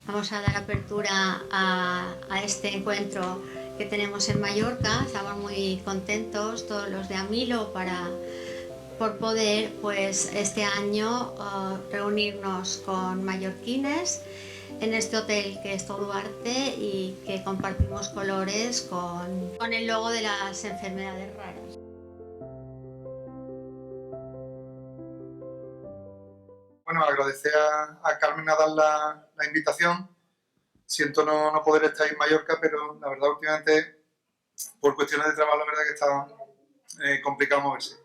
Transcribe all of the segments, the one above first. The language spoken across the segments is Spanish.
Vamos a dar apertura a este encuentro que tenemos en Mallorca. Estamos muy contentos todos los de Amilo por poder pues este año reunirnos con mallorquines en este hotel que es todo arte y que compartimos colores con el logo de las enfermedades raras. Bueno, agradecer a Carmen a dar la invitación. Siento no poder estar en Mallorca, pero la verdad últimamente, por cuestiones de trabajo, la verdad que está complicado moverse.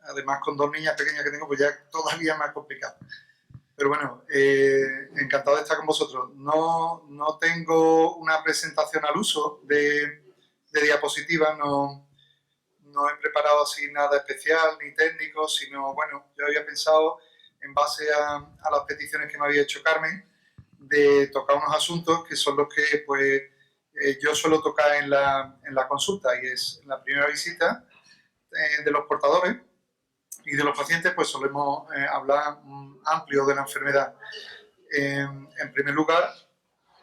Además, con dos niñas pequeñas que tengo, pues ya todavía más complicado. Pero bueno, encantado de estar con vosotros. No tengo una presentación al uso de diapositivas, no he preparado así nada especial ni técnico, sino, bueno, yo había pensado, en base a las peticiones que me había hecho Carmen, de tocar unos asuntos que son los que pues yo suelo tocar en la consulta, y es la primera visita de los portadores y de los pacientes, pues solemos hablar amplio de la enfermedad. En primer lugar,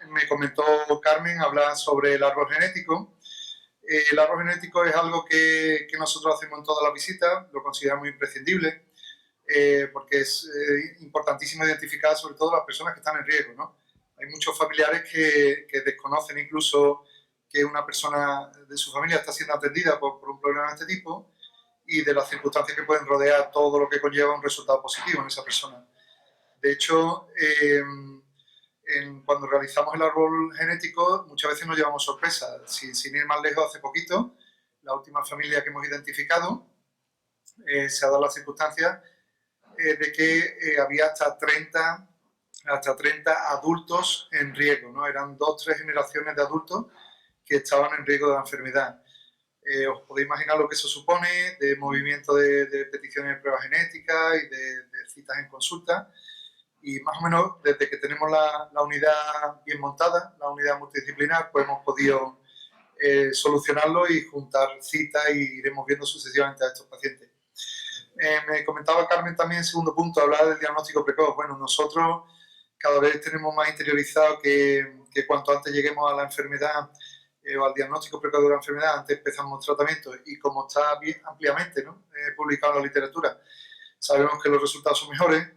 me comentó Carmen hablar sobre el árbol genético. El árbol genético es algo que nosotros hacemos en todas las visitas, lo consideramos imprescindible, porque es importantísimo identificar sobre todo las personas que están en riesgo, ¿no? Hay muchos familiares que desconocen incluso que una persona de su familia está siendo atendida por un problema de este tipo, y de las circunstancias que pueden rodear todo lo que conlleva un resultado positivo en esa persona. De hecho, cuando realizamos el árbol genético muchas veces nos llevamos sorpresas. Sin ir más lejos, hace poquito, la última familia que hemos identificado, se ha dado la circunstancia de que había hasta 30 adultos en riesgo, ¿no? Eran 2 o 3 generaciones de adultos que estaban en riesgo de la enfermedad. Os podéis imaginar lo que eso supone de movimiento de peticiones de pruebas genéticas y de citas en consulta. Y más o menos desde que tenemos la unidad bien montada, la unidad multidisciplinar, pues hemos podido solucionarlo y juntar citas, y iremos viendo sucesivamente a estos pacientes. Me comentaba Carmen también, segundo punto, hablar del diagnóstico precoz. Bueno, nosotros cada vez tenemos más interiorizado que cuanto antes lleguemos a la enfermedad o al diagnóstico precoz de la enfermedad, antes empezamos tratamiento, y como está bien, ampliamente, ¿no? Publicado en la literatura, sabemos que los resultados son mejores.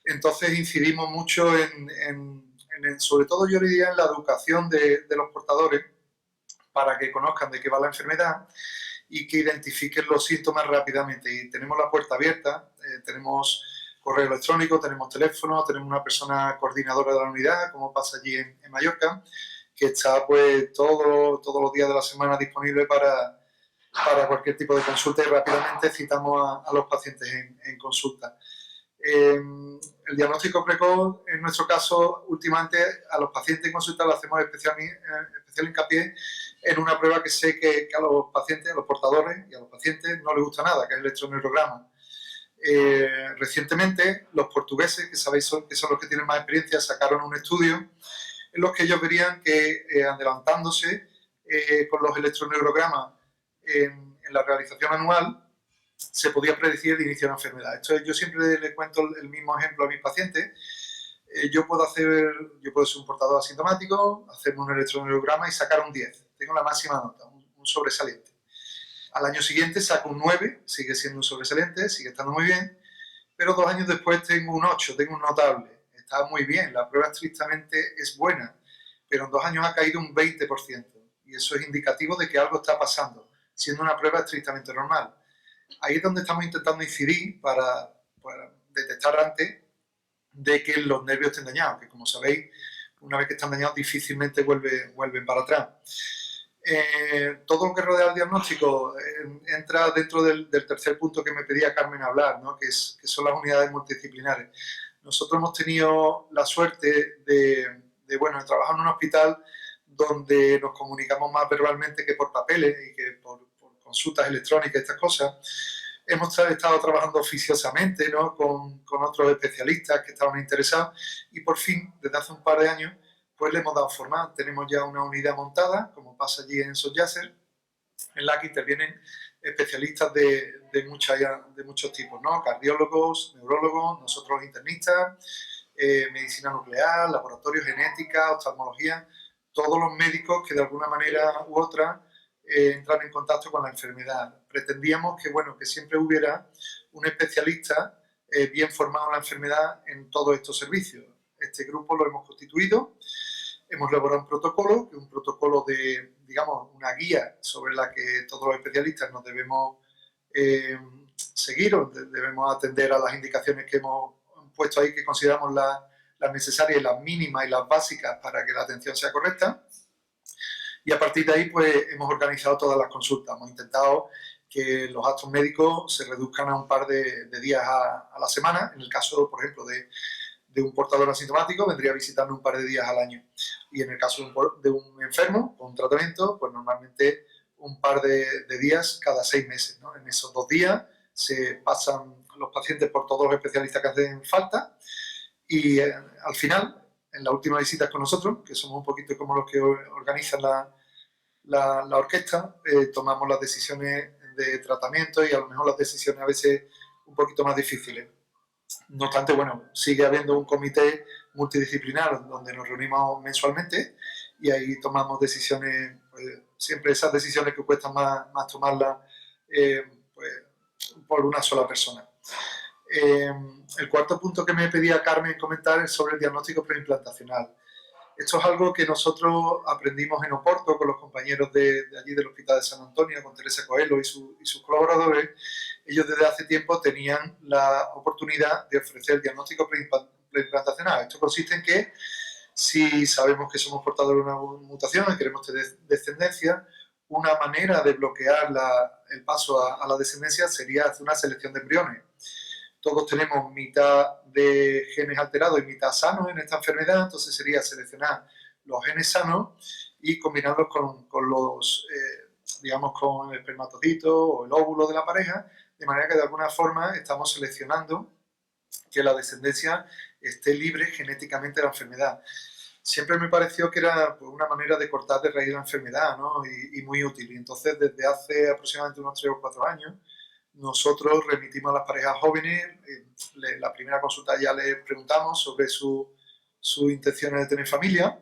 Entonces incidimos mucho sobre todo yo diría en la educación de los portadores, para que conozcan de qué va la enfermedad y que identifiquen los síntomas rápidamente. Y tenemos la puerta abierta, tenemos correo electrónico, tenemos teléfono, tenemos una persona coordinadora de la unidad, como pasa allí en Mallorca, que está pues todos los días de la semana disponible para cualquier tipo de consulta, y rápidamente citamos a los pacientes en consulta. El diagnóstico precoz, en nuestro caso, últimamente a los pacientes en consulta le hacemos especial hincapié en una prueba que sé que a los pacientes, a los portadores y a los pacientes no les gusta nada, que es el electroneurograma. Recientemente, los portugueses, que sabéis que son los que tienen más experiencia, sacaron un estudio en los que ellos verían que, adelantándose con los electroneurogramas en la realización anual, se podía predecir el inicio de la enfermedad. Esto yo siempre le cuento el mismo ejemplo a mis pacientes. Yo puedo ser un portador asintomático, hacerme un electroneurograma y sacar un 10. Tengo la máxima nota, un sobresaliente. Al año siguiente saco un 9, sigue siendo un sobresaliente, sigue estando muy bien, pero 2 años después tengo un 8, tengo un notable. Está muy bien, la prueba estrictamente es buena, pero en 2 años ha caído un 20%, y eso es indicativo de que algo está pasando, siendo una prueba estrictamente normal. Ahí es donde estamos intentando incidir para detectar antes de que los nervios estén dañados, que como sabéis, una vez que están dañados difícilmente vuelven para atrás. Todo lo que rodea el diagnóstico entra dentro del tercer punto que me pedía Carmen hablar, ¿no? que son las unidades multidisciplinares. Nosotros hemos tenido la suerte de trabajar en un hospital donde nos comunicamos más verbalmente que por papeles y que por consultas electrónicas y estas cosas. Hemos estado trabajando oficiosamente, ¿no? con otros especialistas que estaban interesados, y por fin, desde hace un par de años, pues le hemos dado forma. Tenemos ya una unidad montada, como pasa allí en Sotllàcer, en la que intervienen especialistas de muchos tipos, ¿no? Cardiólogos, neurólogos, nosotros internistas, medicina nuclear, laboratorio, genética, oftalmología, todos los médicos que de alguna manera u otra entran en contacto con la enfermedad. Pretendíamos que, bueno, que siempre hubiera un especialista bien formado en la enfermedad en todos estos servicios. Este grupo lo hemos constituido, hemos elaborado un protocolo, que es un protocolo de, digamos, una guía sobre la que todos los especialistas nos debemos seguir o debemos atender a las indicaciones que hemos puesto ahí, que consideramos las necesarias, las mínimas y las básicas para que la atención sea correcta. Y a partir de ahí, pues, hemos organizado todas las consultas. Hemos intentado que los actos médicos se reduzcan a un par de días a la semana. En el caso, por ejemplo, de un portador asintomático, vendría visitando un par de días al año. Y en el caso de un enfermo con un tratamiento, pues normalmente un par de días cada 6 meses, ¿no? En esos 2 días se pasan los pacientes por todos los especialistas que hacen falta y al final, en la última visita con nosotros, que somos un poquito como los que organizan la orquesta, tomamos las decisiones de tratamiento y a lo mejor las decisiones a veces un poquito más difíciles. No obstante, bueno, sigue habiendo un comité multidisciplinar donde nos reunimos mensualmente y ahí tomamos decisiones, pues, siempre esas decisiones que cuestan más tomarlas pues, por una sola persona. El cuarto punto que me pedía Carmen comentar es sobre el diagnóstico preimplantacional. Esto es algo que nosotros aprendimos en Oporto con los compañeros de allí del Hospital de San Antonio, con Teresa Coelho y sus colaboradores. Ellos desde hace tiempo tenían la oportunidad de ofrecer el diagnóstico preimplantacional. Esto consiste en que si sabemos que somos portadores de una mutación y queremos tener descendencia, una manera de bloquear el paso a la descendencia sería hacer una selección de embriones. Todos tenemos mitad de genes alterados y mitad sanos en esta enfermedad, entonces sería seleccionar los genes sanos y combinarlos con los, digamos, con el espermatocito o el óvulo de la pareja, de manera que de alguna forma estamos seleccionando que la descendencia esté libre genéticamente de la enfermedad. Siempre me pareció que era, pues, una manera de cortar de raíz la enfermedad, ¿no? y muy útil. Y entonces, desde hace aproximadamente unos 3 o 4 años, nosotros remitimos a las parejas jóvenes, la primera consulta ya les preguntamos sobre sus intenciones de tener familia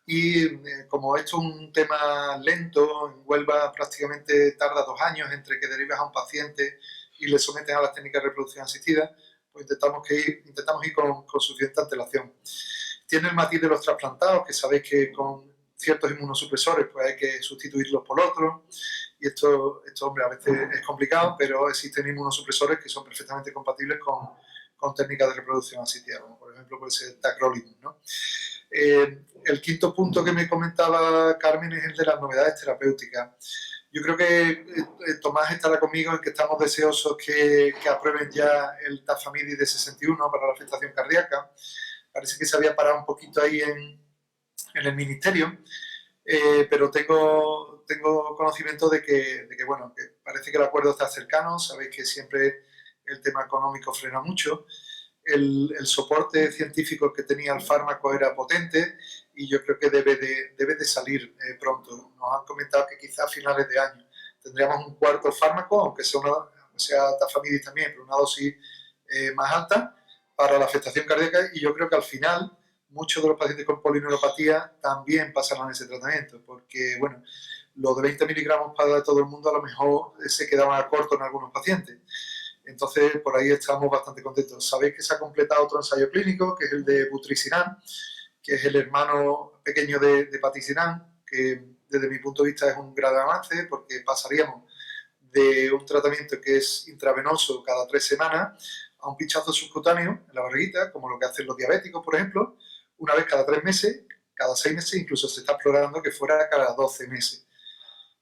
y como esto es un tema lento, en Huelva prácticamente tarda 2 años entre que derivas a un paciente y le someten a las técnicas de reproducción asistida, pues intentamos ir con suficiente antelación. Tiene el matiz de los trasplantados, que sabéis que con ciertos inmunosupresores pues hay que sustituirlos por otros. Y esto, hombre, a veces es complicado, pero existen inmunosupresores que son perfectamente compatibles con técnicas de reproducción asistida, como por ejemplo puede ser tacrolimus, ¿no? El quinto punto que me comentaba Carmen es el de las novedades terapéuticas. Yo creo que Tomás estará conmigo en que estamos deseosos que aprueben ya el Tafamidis de 61 para la afectación cardíaca. Parece que se había parado un poquito ahí en el ministerio, pero tengo conocimiento de que, bueno, que parece que el acuerdo está cercano. Sabéis que siempre el tema económico frena mucho. El soporte científico que tenía el fármaco era potente y yo creo que debe de salir pronto. Nos han comentado que quizá a finales de año tendríamos un cuarto fármaco, aunque sea Tafamidis también, pero una dosis más alta para la afectación cardíaca, y yo creo que al final muchos de los pacientes con polineuropatía también pasarán ese tratamiento, porque, bueno, los de 20 miligramos para todo el mundo a lo mejor se quedaban a corto en algunos pacientes. Entonces, por ahí estamos bastante contentos. Sabéis que se ha completado otro ensayo clínico, que es el de vutrisiran, que es el hermano pequeño de patisiran, que desde mi punto de vista es un gran avance, porque pasaríamos de un tratamiento que es intravenoso cada 3 semanas a un pinchazo subcutáneo en la barriguita, como lo que hacen los diabéticos, por ejemplo, una vez cada 3 meses, cada 6 meses, incluso se está explorando que fuera cada 12 meses.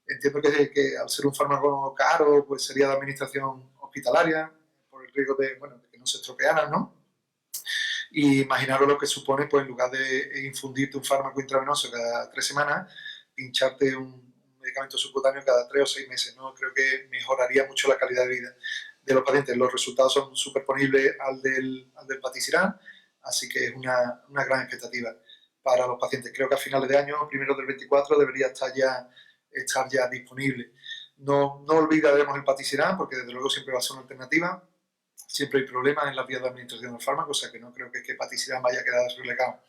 Entiendo que al ser un fármaco caro, pues sería de administración hospitalaria, por el riesgo de que no se estropearan, ¿no? Y imaginaros lo que supone, pues en lugar de infundirte un fármaco intravenoso cada 3 semanas, pincharte un medicamento subcutáneo cada 3 o 6 meses, ¿no? Creo que mejoraría mucho la calidad de vida de los pacientes. Los resultados son superponibles al del patisiran, así que es una gran expectativa para los pacientes. Creo que a finales de año, primero del 24, debería estar ya disponible. No olvidaremos el patisiran, porque desde luego siempre va a ser una alternativa, siempre hay problemas en las vías de administración del fármaco, o sea que no creo que hepaticidad vaya a quedar relegado.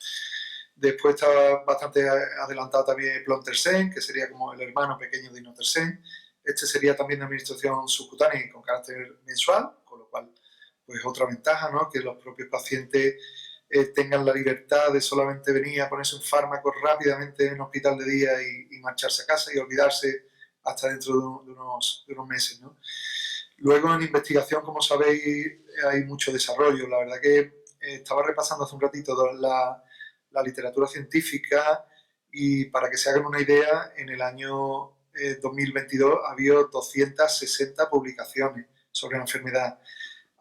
Después está bastante adelantado también Eplontersen, que sería como el hermano pequeño de Inotersen. Este sería también de administración subcutánea y con carácter mensual, con lo cual, pues otra ventaja, ¿no? Que los propios pacientes tengan la libertad de solamente venir a ponerse un fármaco rápidamente en un hospital de día y marcharse a casa y olvidarse hasta dentro de unos meses, ¿no? Luego en investigación, como sabéis, hay mucho desarrollo. La verdad que estaba repasando hace un ratito la literatura científica y para que se hagan una idea, en el año 2022 ha habido 260 publicaciones sobre la enfermedad.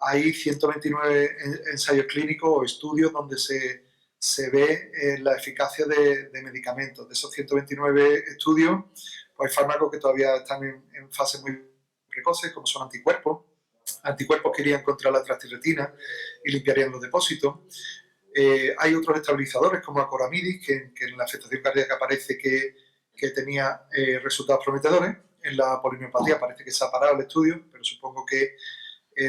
Hay 129 ensayos clínicos o estudios donde se ve la eficacia de medicamentos. De esos 129 estudios, pues hay fármacos que todavía están en fases muy precoces, como son anticuerpos que irían contra la transthyretina y limpiarían los depósitos. Hay otros estabilizadores como acoramidis, que en la afectación cardíaca parece que tenía resultados prometedores. En la polimiopatía parece que se ha parado el estudio, pero supongo que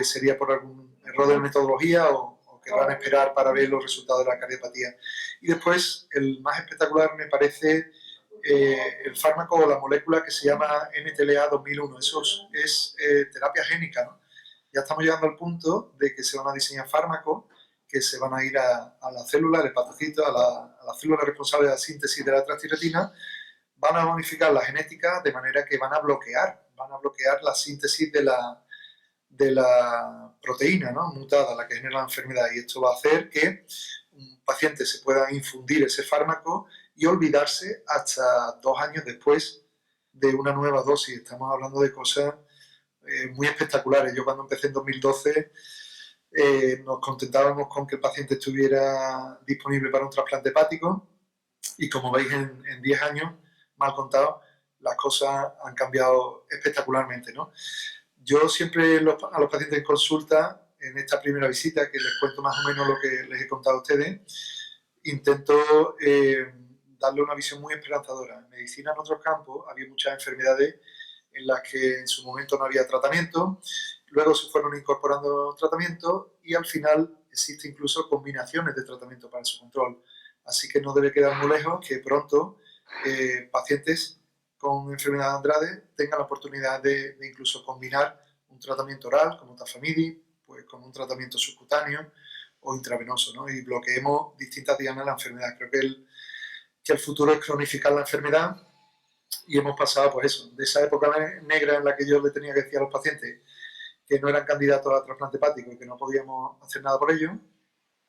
sería por algún error de metodología o querrán esperar para ver los resultados de la cardiopatía. Y después, el más espectacular me parece el fármaco o la molécula que se llama NTLA 2001. Eso es terapia génica, ¿no? Ya estamos llegando al punto de que se van a diseñar fármacos que se van a ir a la célula, al hepatocito, a la célula responsable de la síntesis de la transthyretina, van a modificar la genética de manera que van a bloquear la síntesis de la proteína, ¿no? Mutada, la que genera la enfermedad. Y esto va a hacer que un paciente se pueda infundir ese fármaco y olvidarse hasta 2 años después de una nueva dosis. Estamos hablando de cosas muy espectaculares. Yo cuando empecé en 2012 nos contentábamos con que el paciente estuviera disponible para un trasplante hepático y como veis en 10 años, mal contado, las cosas han cambiado espectacularmente, ¿no? Yo siempre a los pacientes en consulta, en esta primera visita, que les cuento más o menos lo que les he contado a ustedes, intento darle una visión muy esperanzadora. En medicina, en otros campos, había muchas enfermedades en las que en su momento no había tratamiento, luego se fueron incorporando tratamientos y al final existen incluso combinaciones de tratamiento para su control. Así que no debe quedar muy lejos que pronto pacientes con enfermedad de Andrade tengan la oportunidad de incluso combinar un tratamiento oral como Tafamidis, pues con un tratamiento subcutáneo o intravenoso, ¿no? Y bloqueemos distintas dianas de la enfermedad. Creo que el futuro es cronificar la enfermedad y hemos pasado, pues eso, de esa época negra en la que yo le tenía que decir a los pacientes que no eran candidatos a trasplante hepático y que no podíamos hacer nada por ello,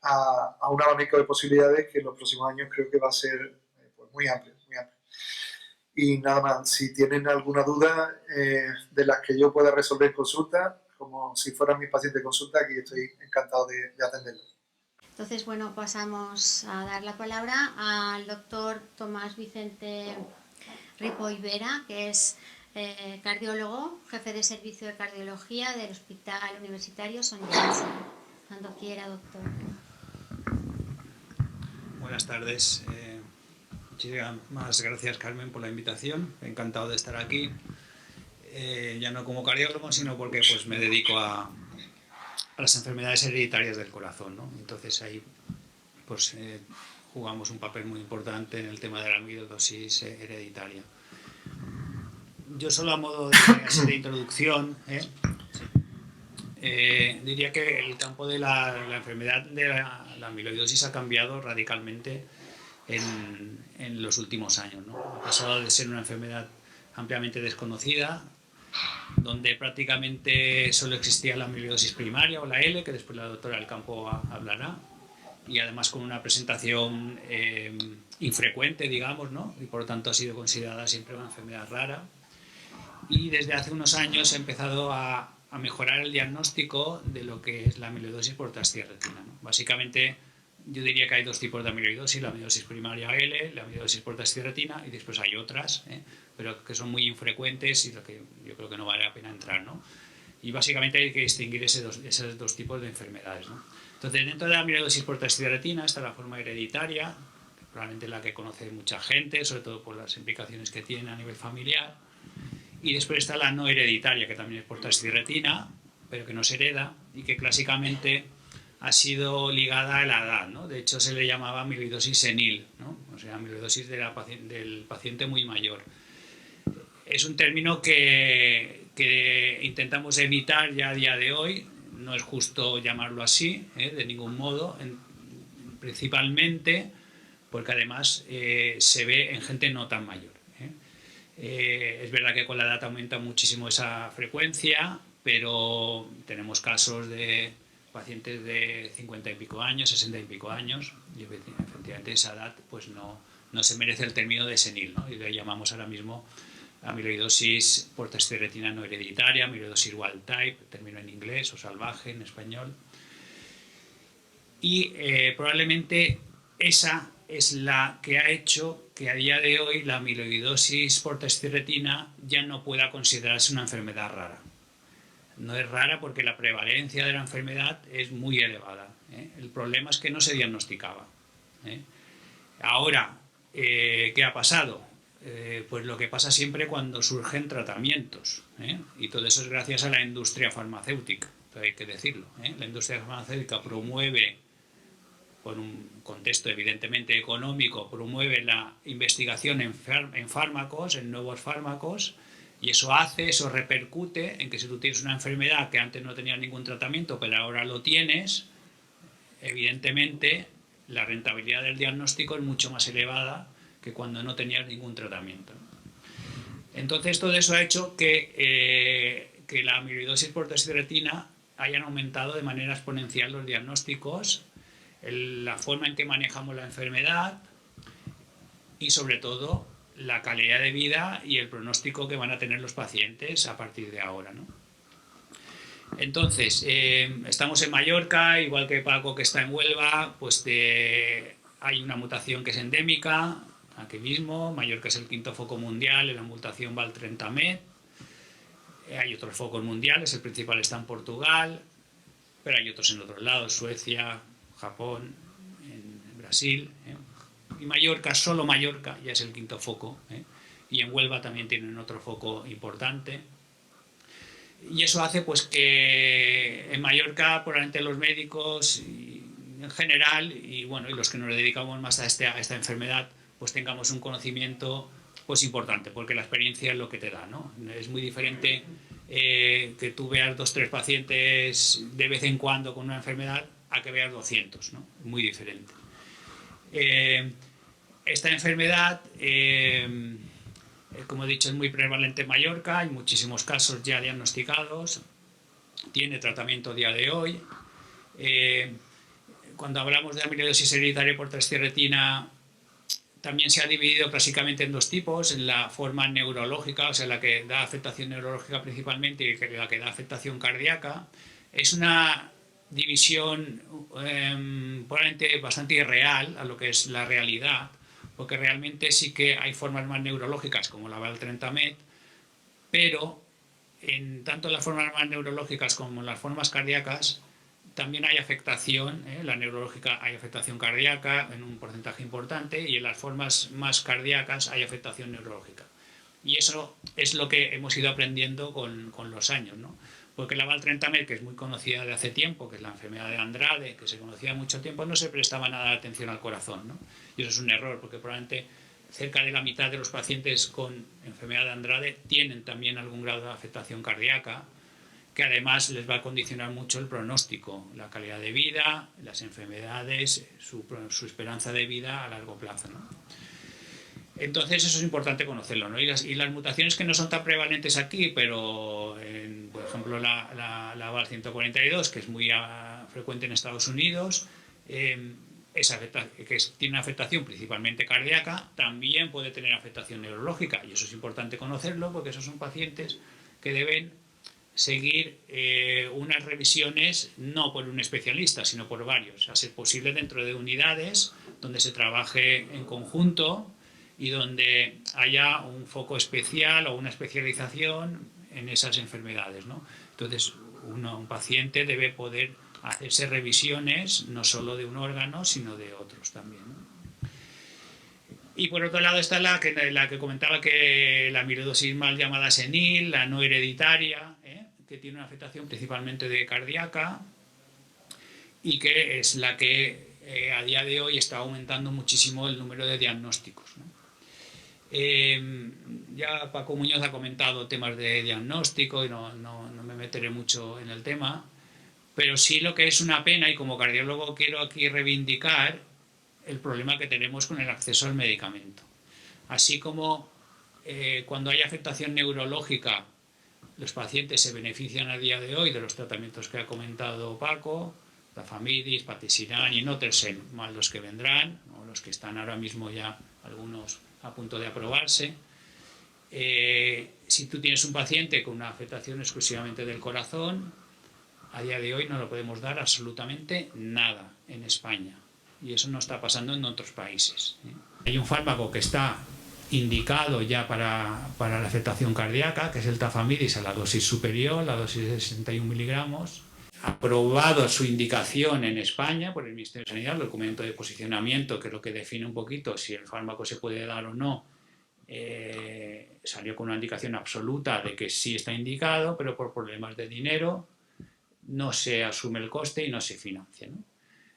a un abanico de posibilidades que en los próximos años creo que va a ser pues muy amplio, muy amplio. Y nada más, si tienen alguna duda de las que yo pueda resolver en consulta, como si fueran mis pacientes de consulta, aquí estoy encantado de atenderlos. Entonces, bueno, pasamos a dar la palabra al doctor Tomás Vicente Ripoll Vera, que es cardiólogo, jefe de servicio de cardiología del Hospital Universitario Son Janssen. Cuando quiera, doctor. Buenas tardes. Muchísimas gracias, Carmen, por la invitación. Encantado de estar aquí. Ya no como cardiólogo, sino porque pues, me dedico a las enfermedades hereditarias del corazón, ¿no? Entonces ahí pues, jugamos un papel muy importante en el tema de la amiloidosis hereditaria. Yo solo a modo de introducción diría que el campo de la enfermedad de la amiloidosis ha cambiado radicalmente en los últimos años, ¿no? Ha pasado de ser una enfermedad ampliamente desconocida, donde prácticamente solo existía la amiloidosis primaria o la L, que después la doctora del campo hablará, y además con una presentación infrecuente, digamos, ¿no? Y por lo tanto ha sido considerada siempre una enfermedad rara. Y desde hace unos años he empezado a mejorar el diagnóstico de lo que es la amiloidosis por transthyretina, ¿no? Básicamente yo diría que hay 2 tipos de amiloidosis, la amiloidosis primaria L, la amiloidosis por transthyretina, y después hay otras, pero que son muy infrecuentes y lo que yo creo que no vale la pena entrar, ¿no? Y básicamente hay que distinguir esos dos tipos de enfermedades, ¿no? Entonces, dentro de la amiloidosis por transthyretina está la forma hereditaria, probablemente la que conoce mucha gente, sobre todo por las implicaciones que tiene a nivel familiar. Y después está la no hereditaria, que también es por transthyretina, pero que no se hereda y que clásicamente ha sido ligada a la edad, ¿no? De hecho, se le llamaba amiloidosis senil, ¿no? O sea, amiloidosis del paciente muy mayor. Es un término que intentamos evitar ya a día de hoy. No es justo llamarlo así, de ningún modo, principalmente porque además se ve en gente no tan mayor. Es verdad que con la edad aumenta muchísimo esa frecuencia, pero tenemos casos de pacientes de 50 y pico años, 60 y pico años, y efectivamente esa edad pues no se merece el término de senil, ¿no? Y le llamamos ahora mismo amiloidosis por testirretina no hereditaria, amiloidosis wild type, término en inglés, o salvaje en español. Y probablemente esa es la que ha hecho que a día de hoy la amiloidosis por testirretina ya no pueda considerarse una enfermedad rara. No es rara porque la prevalencia de la enfermedad es muy elevada. El problema es que no se diagnosticaba. Ahora, ¿qué ha pasado? Pues lo que pasa siempre cuando surgen tratamientos, y todo eso es gracias a la industria farmacéutica, hay que decirlo. La industria farmacéutica promueve, por un contexto evidentemente económico, promueve la investigación en fármacos, en nuevos fármacos, y eso repercute en que si tú tienes una enfermedad que antes no tenía ningún tratamiento, pero ahora lo tienes, evidentemente la rentabilidad del diagnóstico es mucho más elevada que cuando no tenías ningún tratamiento. Entonces todo eso ha hecho que la amiloidosis por testirretina hayan aumentado de manera exponencial los diagnósticos, la forma en que manejamos la enfermedad y sobre todo la calidad de vida y el pronóstico que van a tener los pacientes a partir de ahora, ¿no? Entonces, estamos en Mallorca, igual que Paco que está en Huelva, pues hay una mutación que es endémica, aquí mismo. Mallorca es el quinto foco mundial en la mutación Val30Met. Hay otros focos mundiales, el principal está en Portugal, pero hay otros en otros lados, Suecia, Japón, en Brasil. Y Mallorca, solo Mallorca, ya es el quinto foco. Y en Huelva también tienen otro foco importante. Y eso hace pues que en Mallorca, probablemente los médicos y en general, y bueno, y los que nos dedicamos más a esta enfermedad, pues tengamos un conocimiento pues importante, porque la experiencia es lo que te da, ¿no? Es muy diferente que tú veas 2 o 3 pacientes de vez en cuando con una enfermedad a que veas 200, ¿no? Muy diferente. Esta enfermedad, como he dicho, es muy prevalente en Mallorca, hay muchísimos casos ya diagnosticados, tiene tratamiento a día de hoy. Cuando hablamos de amiloidosis hereditaria por testirretina, también se ha dividido clásicamente en 2 tipos, en la forma neurológica, o sea, la que da afectación neurológica principalmente, y la que da afectación cardíaca. Es una división probablemente bastante irreal a lo que es la realidad, porque realmente sí que hay formas más neurológicas como la Val30Met, pero en tanto las formas más neurológicas como las formas cardíacas también hay afectación, la neurológica hay afectación cardíaca en un porcentaje importante y en las formas más cardíacas hay afectación neurológica. Y eso es lo que hemos ido aprendiendo con los años, ¿no? Porque la Val30Met, que es muy conocida de hace tiempo, que es la enfermedad de Andrade, que se conocía mucho tiempo, no se prestaba nada de atención al corazón, ¿no? Y eso es un error, porque probablemente cerca de la mitad de los pacientes con enfermedad de Andrade tienen también algún grado de afectación cardíaca, que además les va a condicionar mucho el pronóstico, la calidad de vida, las enfermedades, su esperanza de vida a largo plazo, ¿no? Entonces eso es importante conocerlo, ¿no? Y las mutaciones que no son tan prevalentes aquí, pero por ejemplo la Val142, que es muy frecuente en Estados Unidos, tiene una afectación principalmente cardíaca, también puede tener afectación neurológica, y eso es importante conocerlo porque esos son pacientes que deben seguir unas revisiones no por un especialista, sino por varios, a ser posible dentro de unidades donde se trabaje en conjunto y donde haya un foco especial o una especialización en esas enfermedades, ¿no? Entonces, un paciente debe poder hacerse revisiones no solo de un órgano, sino de otros también, ¿no? Y por otro lado está la que comentaba, que la amiloidosis mal llamada senil, la no hereditaria, que tiene una afectación principalmente de cardíaca y que es la que a día de hoy está aumentando muchísimo el número de diagnósticos, ¿no? Ya Paco Muñoz ha comentado temas de diagnóstico y no me meteré mucho en el tema, pero sí lo que es una pena, y como cardiólogo quiero aquí reivindicar el problema que tenemos con el acceso al medicamento. Así como cuando hay afectación neurológica, los pacientes se benefician a día de hoy de los tratamientos que ha comentado Paco, Tafamidis, Patisiran y Notelsen, más los que vendrán, o los que están ahora mismo ya algunos a punto de aprobarse. Si tú tienes un paciente con una afectación exclusivamente del corazón, a día de hoy no lo podemos dar absolutamente nada en España, y eso no está pasando en otros países. Hay un fármaco que está indicado ya para la afectación cardíaca, que es el Tafamidis a la dosis superior, la dosis de 61 miligramos. Aprobado su indicación en España por el Ministerio de Sanidad, el documento de posicionamiento, que es lo que define un poquito si el fármaco se puede dar o no, salió con una indicación absoluta de que sí está indicado, pero por problemas de dinero no se asume el coste y no se financia, ¿no?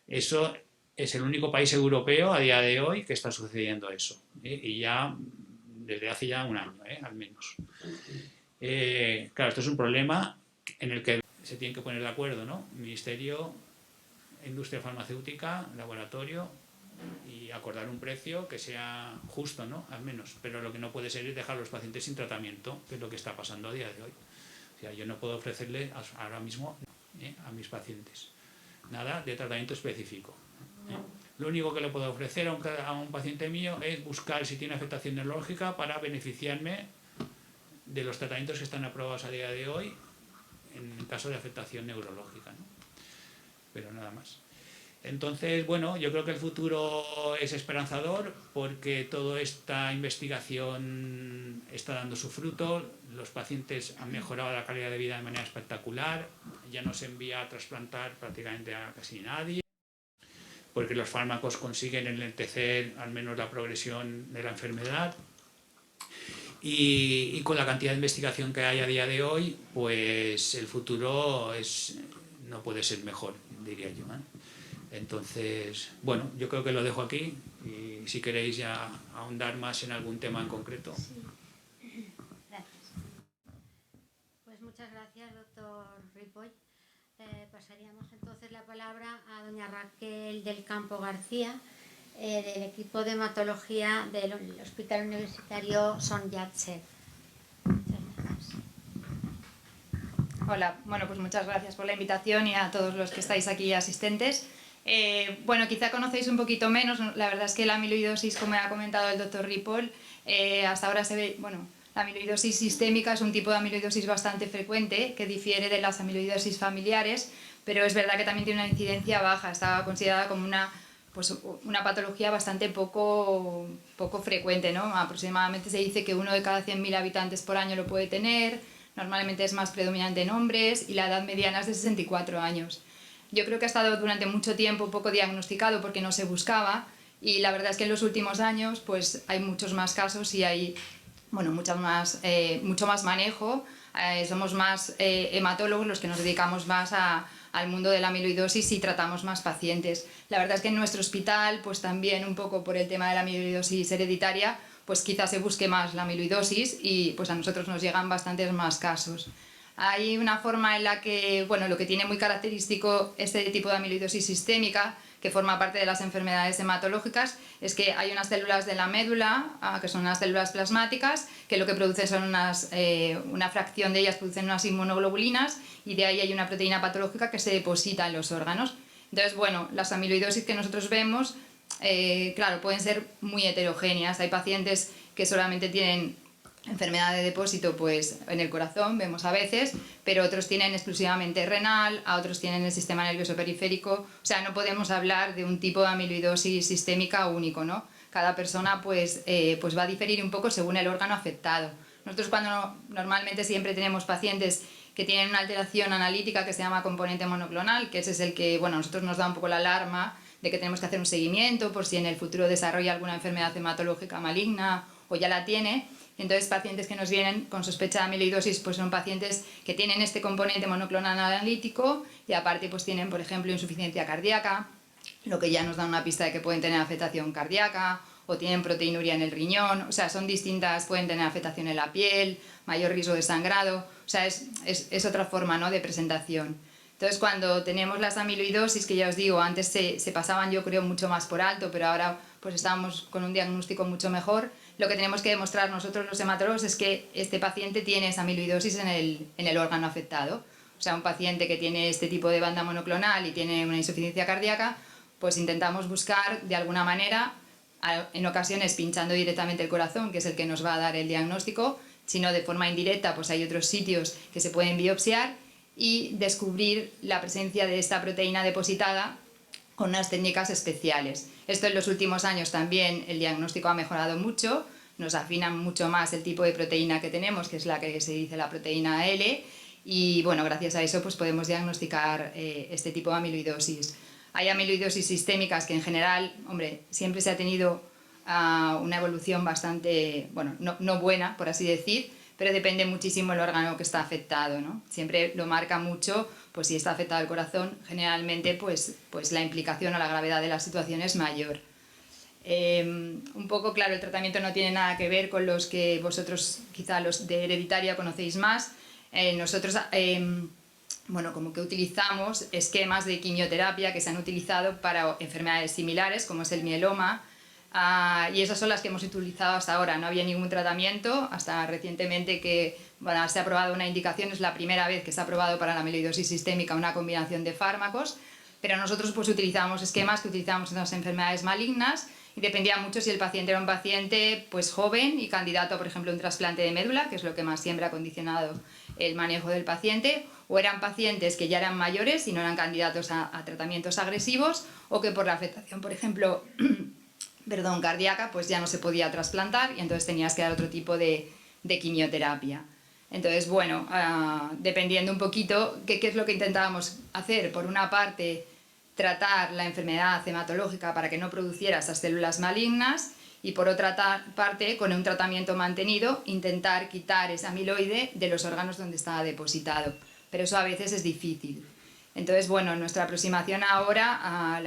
Eso es el único país europeo a día de hoy que está sucediendo eso, y ya desde hace ya un año, al menos. Claro, esto es un problema en el que se tienen que poner de acuerdo, ¿no? Ministerio, industria farmacéutica, laboratorio, y acordar un precio que sea justo, ¿no? Al menos. Pero lo que no puede ser es dejar a los pacientes sin tratamiento, que es lo que está pasando a día de hoy. O sea, yo no puedo ofrecerle ahora mismo a mis pacientes nada de tratamiento específico. Lo único que le puedo ofrecer a un paciente mío es buscar si tiene afectación neurológica para beneficiarme de los tratamientos que están aprobados a día de hoy en el caso de afectación neurológica, ¿no? Pero nada más. Entonces, bueno, yo creo que el futuro es esperanzador porque toda esta investigación está dando su fruto, los pacientes han mejorado la calidad de vida de manera espectacular, ya no se envía a trasplantar prácticamente a casi nadie, porque los fármacos consiguen enlentecer al menos la progresión de la enfermedad. Y con la cantidad de investigación que hay a día de hoy, pues el futuro no puede ser mejor, diría yo, ¿eh? Entonces, bueno, yo creo que lo dejo aquí y si queréis ya ahondar más en algún tema en concreto. Sí. Gracias. Pues muchas gracias, doctor Ripoll. Pasaríamos entonces la palabra a doña Raquel del Campo García, del equipo de hematología del Hospital Universitario Son Yat-sen. Muchas gracias. Hola, bueno, pues muchas gracias por la invitación y a todos los que estáis aquí asistentes. Bueno, quizá conocéis un poquito menos, la verdad es que la amiloidosis, como ha comentado el doctor Ripoll, hasta ahora se ve, bueno, la amiloidosis sistémica es un tipo de amiloidosis bastante frecuente que difiere de las amiloidosis familiares, pero es verdad que también tiene una incidencia baja, está considerada como una patología bastante poco frecuente, ¿no? Aproximadamente se dice que 1 de cada 100.000 habitantes por año lo puede tener, normalmente es más predominante en hombres y la edad mediana es de 64 años. Yo creo que ha estado durante mucho tiempo poco diagnosticado porque no se buscaba y la verdad es que en los últimos años pues hay muchos más casos y hay mucho más manejo, somos más hematólogos los que nos dedicamos más al mundo de la amiloidosis y tratamos más pacientes. La verdad es que en nuestro hospital, pues también un poco por el tema de la amiloidosis hereditaria, pues quizás se busque más la amiloidosis y pues a nosotros nos llegan bastantes más casos. Hay una forma en la que, bueno, lo que tiene muy característico este tipo de amiloidosis sistémica, que forma parte de las enfermedades hematológicas, es que hay unas células de la médula, que son unas células plasmáticas, que lo que producen son una fracción de ellas producen unas inmunoglobulinas y de ahí hay una proteína patológica que se deposita en los órganos. Entonces, bueno, las amiloidosis que nosotros vemos, claro, pueden ser muy heterogéneas. Hay pacientes que solamente tienen enfermedad de depósito pues en el corazón, vemos a veces, pero otros tienen exclusivamente renal, a otros tienen el sistema nervioso periférico, o sea, no podemos hablar de un tipo de amiloidosis sistémica único, ¿no? Cada persona pues va a diferir un poco según el órgano afectado. Nosotros normalmente siempre tenemos pacientes que tienen una alteración analítica que se llama componente monoclonal, que ese es el que, bueno, a nosotros nos da un poco la alarma de que tenemos que hacer un seguimiento por si en el futuro desarrolla alguna enfermedad hematológica maligna o ya la tiene. Entonces, pacientes que nos vienen con sospecha de amiloidosis pues son pacientes que tienen este componente monoclonal analítico y aparte pues tienen, por ejemplo, insuficiencia cardíaca, lo que ya nos da una pista de que pueden tener afectación cardíaca, o tienen proteinuria en el riñón, o sea, son distintas, pueden tener afectación en la piel, mayor riesgo de sangrado, o sea, es otra forma, ¿no?, de presentación. Entonces, cuando tenemos las amiloidosis, que ya os digo, antes se pasaban yo creo mucho más por alto, pero ahora pues estábamos con un diagnóstico mucho mejor, lo que tenemos que demostrar nosotros los hematólogos es que este paciente tiene esa amiloidosis en el órgano afectado. O sea, un paciente que tiene este tipo de banda monoclonal y tiene una insuficiencia cardíaca, pues intentamos buscar de alguna manera, en ocasiones pinchando directamente el corazón, que es el que nos va a dar el diagnóstico, sino de forma indirecta, pues hay otros sitios que se pueden biopsiar y descubrir la presencia de esta proteína depositada con unas técnicas especiales. Esto en los últimos años también el diagnóstico ha mejorado mucho, nos afinan mucho más el tipo de proteína que tenemos, que es la que se dice la proteína L, y bueno, gracias a eso pues podemos diagnosticar este tipo de amiloidosis. Hay amiloidosis sistémicas que en general, hombre, siempre se ha tenido una evolución bastante, bueno, no buena, por así decir, pero depende muchísimo el órgano que está afectado, ¿no? Siempre lo marca mucho, pues si está afectado el corazón, generalmente pues la implicación o la gravedad de la situación es mayor. Un poco, claro, el tratamiento no tiene nada que ver con los que vosotros, quizá los de hereditaria, conocéis más. Nosotros, bueno, como que utilizamos esquemas de quimioterapia que se han utilizado para enfermedades similares, como es el mieloma, y esas son las que hemos utilizado hasta ahora. No había ningún tratamiento, hasta recientemente que bueno, se ha aprobado una indicación, es la primera vez que se ha aprobado para la amiloidosis sistémica una combinación de fármacos, pero nosotros pues utilizamos esquemas que utilizamos en las enfermedades malignas y dependía mucho si el paciente era un paciente pues joven y candidato, por ejemplo, a un trasplante de médula, que es lo que más siempre ha condicionado el manejo del paciente, o eran pacientes que ya eran mayores y no eran candidatos a tratamientos agresivos, o que por la afectación, por ejemplo, cardíaca, pues ya no se podía trasplantar y entonces tenías que dar otro tipo de quimioterapia. Entonces, bueno, dependiendo un poquito qué es lo que intentábamos hacer, por una parte, tratar la enfermedad hematológica para que no produciera esas células malignas y por otra parte, con un tratamiento mantenido, intentar quitar ese amiloide de los órganos donde estaba depositado. Pero eso a veces es difícil. Entonces, bueno, nuestra aproximación ahora,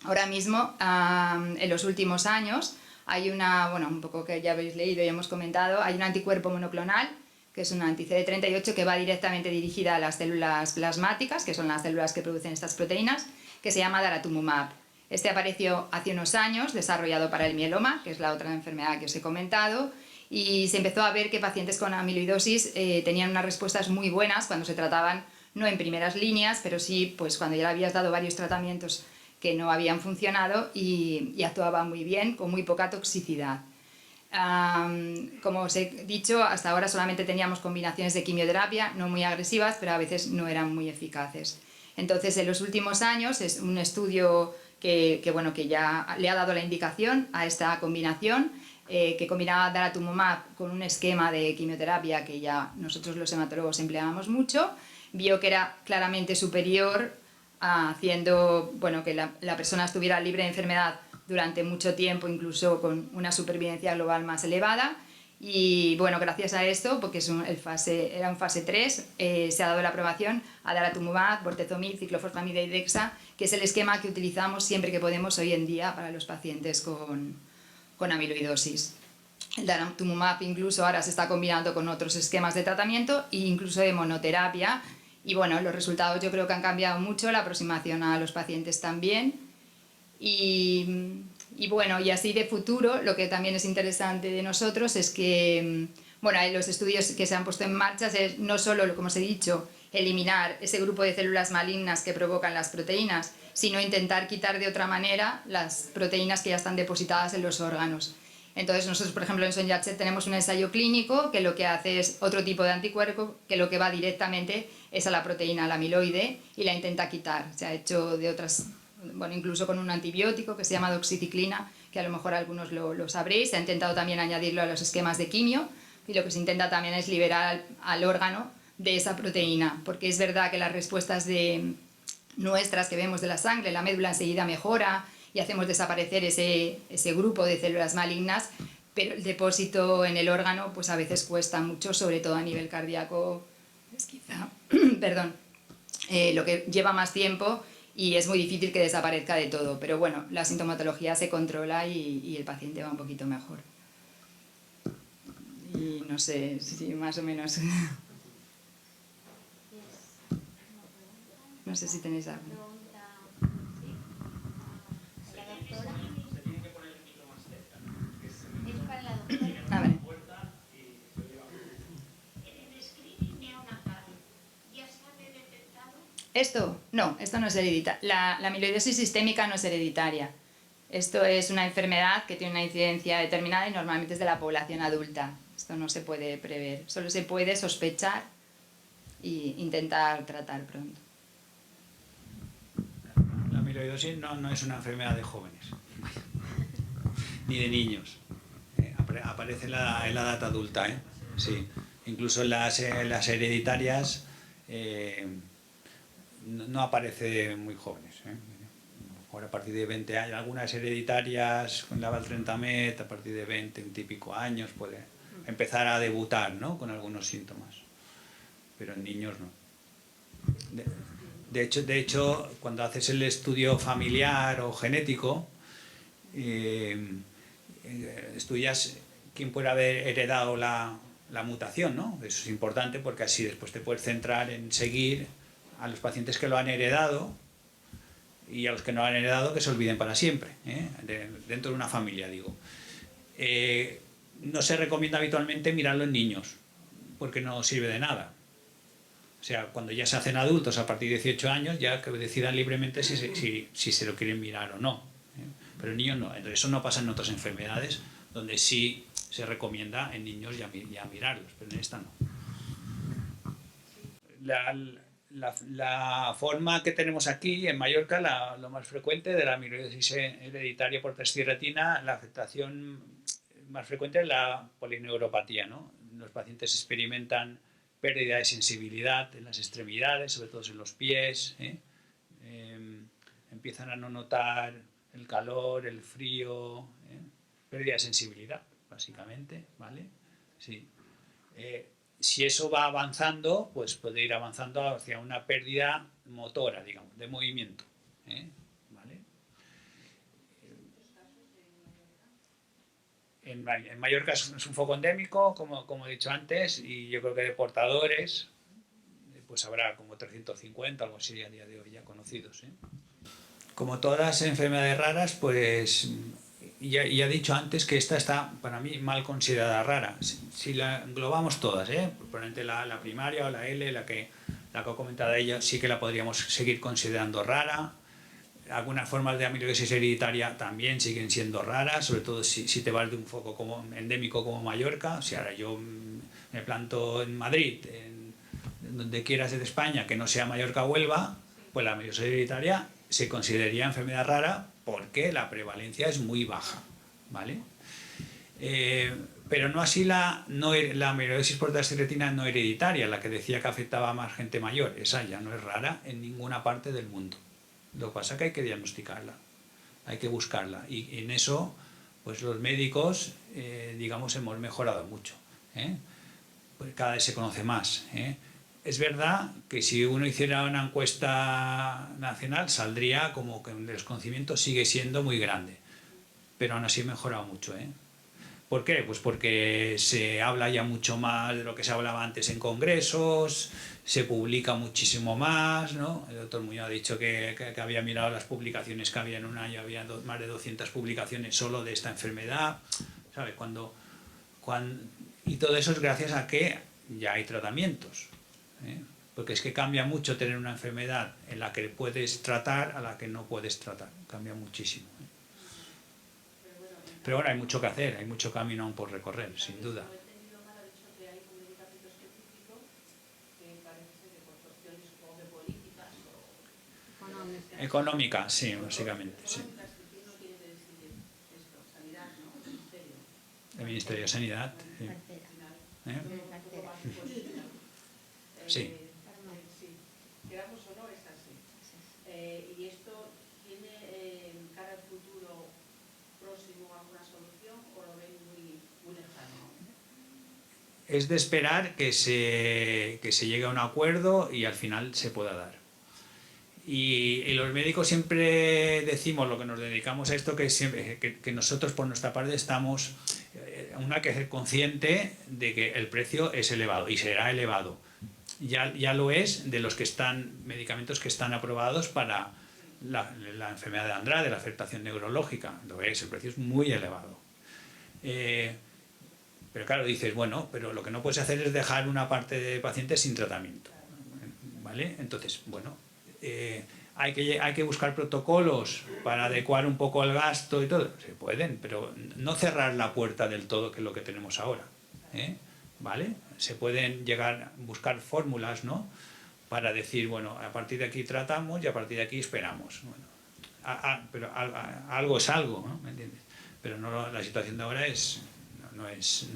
ahora mismo, en los últimos años, hay una, bueno, un poco que ya habéis leído y hemos comentado, hay un anticuerpo monoclonal, que es una anti-CD38 que va directamente dirigida a las células plasmáticas, que son las células que producen estas proteínas, que se llama daratumumab. Este apareció hace unos años, desarrollado para el mieloma, que es la otra enfermedad que os he comentado, y se empezó a ver que pacientes con amiloidosis tenían unas respuestas muy buenas cuando se trataban, no en primeras líneas, pero sí pues cuando ya le habías dado varios tratamientos que no habían funcionado y actuaba muy bien, con muy poca toxicidad. Como os he dicho, hasta ahora solamente teníamos combinaciones de quimioterapia, no muy agresivas, pero a veces no eran muy eficaces. Entonces, en los últimos años, es un estudio que ya le ha dado la indicación a esta combinación, que combinaba daratumumab con un esquema de quimioterapia que ya nosotros los hematólogos empleábamos mucho, vio que era claramente superior, haciendo que la persona estuviera libre de enfermedad durante mucho tiempo, incluso con una supervivencia global más elevada. Y bueno, gracias a esto, porque era en fase 3, se ha dado la aprobación a daratumumab, bortezomib, ciclofosfamida y dexa, que es el esquema que utilizamos siempre que podemos hoy en día para los pacientes con amiloidosis. El daratumumab incluso ahora se está combinando con otros esquemas de tratamiento e incluso de monoterapia. Y bueno, los resultados yo creo que han cambiado mucho, la aproximación a los pacientes también. Y bueno, y así de futuro, lo que también es interesante de nosotros es que, bueno, los estudios que se han puesto en marcha es no solo, como os he dicho, eliminar ese grupo de células malignas que provocan las proteínas, sino intentar quitar de otra manera las proteínas que ya están depositadas en los órganos. Entonces nosotros, por ejemplo, en Son-Yat-Zet tenemos un ensayo clínico que lo que hace es otro tipo de anticuerpo que lo que va directamente es a la proteína, al amiloide, y la intenta quitar. Se ha hecho de otras, incluso con un antibiótico que se llama doxiciclina, que a lo mejor algunos lo sabréis. Se ha intentado también añadirlo a los esquemas de quimio y lo que se intenta también es liberar al órgano de esa proteína, porque es verdad que las respuestas nuestras que vemos de la sangre, la médula enseguida mejora y hacemos desaparecer ese grupo de células malignas, pero el depósito en el órgano pues a veces cuesta mucho, sobre todo a nivel cardíaco, es quizá, perdón, lo que lleva más tiempo y es muy difícil que desaparezca de todo, pero bueno, la sintomatología se controla y el paciente va un poquito mejor. Y no sé si más o menos... No sé si tenéis algo. A ver. Esto no es hereditario. La amiloidosis sistémica no es hereditaria. Esto es una enfermedad que tiene una incidencia determinada y normalmente es de la población adulta. Esto no se puede prever, solo se puede sospechar e intentar tratar pronto. La amiloidosis no es una enfermedad de jóvenes, ni de niños. Aparece en la edad adulta, ¿eh? Sí. Incluso en las hereditarias no aparece muy jóvenes, ¿eh? Ahora a partir de 20 años, algunas hereditarias con la Val-30met, a partir de 20, un típico años, puede empezar a debutar, ¿no?, con algunos síntomas, pero en niños no. De hecho, cuando haces el estudio familiar o genético, estudias quién puede haber heredado la mutación, ¿no? Eso es importante porque así después te puedes centrar en seguir a los pacientes que lo han heredado y a los que no lo han heredado que se olviden para siempre, ¿eh? Dentro de una familia, digo. No se recomienda habitualmente mirarlo en niños porque no sirve de nada. O sea, cuando ya se hacen adultos a partir de 18 años, ya que decidan libremente si se lo quieren mirar o no, ¿eh? Pero en niños no. Entonces, eso no pasa en otras enfermedades donde sí se recomienda en niños ya mirarlos, pero en esta no. La forma que tenemos aquí en Mallorca, lo más frecuente de la amiloidosis hereditaria por tristirretina, la afectación más frecuente es la polineuropatía, ¿no? Los pacientes experimentan pérdida de sensibilidad en las extremidades, sobre todo en los pies, ¿eh? Empiezan a no notar el calor, el frío, ¿eh? Pérdida de sensibilidad, básicamente, ¿vale? Sí. Si eso va avanzando, pues puede ir avanzando hacia una pérdida motora, digamos, de movimiento, ¿eh? ¿Vale? En Mallorca es un foco endémico, como he dicho antes, y yo creo que de portadores, pues habrá como 350, algo así a día de hoy ya conocidos, ¿eh? Como todas las enfermedades raras, pues ya he dicho antes que esta está para mí mal considerada rara. Si la englobamos todas, probablemente la primaria o la L, la que he comentado ella, sí que la podríamos seguir considerando rara. Algunas formas de amiloidosis hereditaria también siguen siendo raras, sobre todo si te vas de un foco como endémico como Mallorca. Si ahora yo me planto en Madrid, en donde quieras de España, que no sea Mallorca o Huelva, pues la amiloidosis hereditaria se consideraría enfermedad rara porque la prevalencia es muy baja, ¿vale? Pero no así la amiloidosis por tristirretina no hereditaria, la que decía que afectaba a más gente mayor. Esa ya no es rara en ninguna parte del mundo. Lo que pasa es que hay que diagnosticarla, hay que buscarla, y en eso pues los médicos, digamos, hemos mejorado mucho, ¿eh? Pues cada vez se conoce más, ¿eh? Es verdad que si uno hiciera una encuesta nacional saldría como que el desconocimiento sigue siendo muy grande, pero aún así ha mejorado mucho, ¿eh? ¿Por qué? Pues porque se habla ya mucho más de lo que se hablaba antes en congresos, se publica muchísimo más, ¿no? El doctor Muñoz ha dicho que había mirado las publicaciones que había en un año, había más de 200 publicaciones solo de esta enfermedad, ¿sabes? Y todo eso es gracias a que ya hay tratamientos, ¿eh? Porque es que cambia mucho tener una enfermedad en la que puedes tratar a la que no puedes tratar, cambia muchísimo, ¿eh? Pero bueno, hay mucho que hacer, hay mucho camino aún por recorrer, sin duda. Económica, sí, básicamente, sí. El Ministerio de Sanidad, sí. ¿Eh? Sí. Queramos o no, es así. ¿Y esto tiene en cara al futuro próximo alguna solución o lo ven muy es de esperar que se llegue a un acuerdo y al final se pueda dar. Y los médicos siempre decimos, lo que nos dedicamos a esto, que nosotros por nuestra parte estamos, hay que ser consciente de que el precio es elevado y será elevado. Ya lo es de los medicamentos que están aprobados para la enfermedad de Andrade, la afectación neurológica. Lo es, el precio es muy elevado. Pero claro, dices, bueno, pero lo que no puedes hacer es dejar una parte de pacientes sin tratamiento, ¿vale? Entonces, bueno, hay que buscar protocolos para adecuar un poco el gasto y todo. Se pueden, pero no cerrar la puerta del todo, que es lo que tenemos ahora, ¿vale? Se pueden buscar fórmulas, ¿no?, para decir, bueno, a partir de aquí tratamos y a partir de aquí esperamos. Bueno, pero algo es algo, ¿no? ¿Me entiendes? Pero no, la situación de ahora no es